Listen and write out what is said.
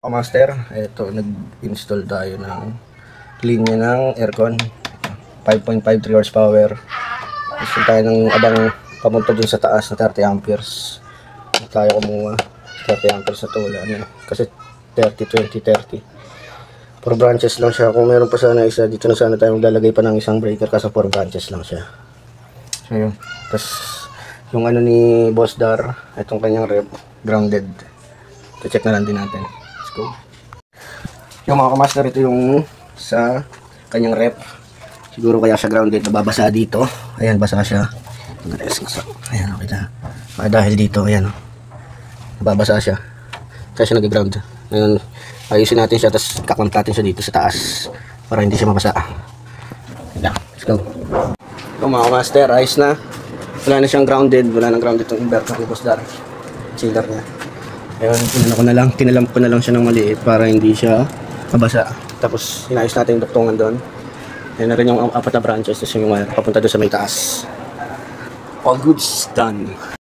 Master, ito nag-install tayo ng linya ng aircon 5.53 horsepower. Gusto tayo ng abang pamunta dun sa taas na 30 amperes. Tayo kumuha 30 amperes na to, wala na kasi 30, 20, 30 4 branches lang siya. Kung meron pa sana isa dito, na sana tayo maglalagay pa ng isang breaker kasi 4 branches lang siya. So yun, tapos yung ano ni Boss Dar, itong kanyang rep grounded. I-check na lang din natin. Let's go. Yung mga kamaster, ito yung sa kanyang rep. Siguro kaya siya grounded, nababasa dito. Ayan, basa siya. Ayan, okay na. Okay, dahil dito, ayan, nababasa siya. Kaya siya nag-ground. Ngayon, ayusin natin siya, tapos kaklamp natin siya dito sa taas para hindi siya mabasa. Ayan, let's go. Yung mga kamaster, ayos na. Wala na siyang grounded, wala nang grounded itong inverter ni Boss Dar. Chiller niya. Ayun, tinalamp ko na lang siya ng maliit para hindi siya mabasa. Tapos inayos natin yung duktungan doon. Ayun na rin yung 4 na branches, tapos yung papunta doon sa may taas. All goods done.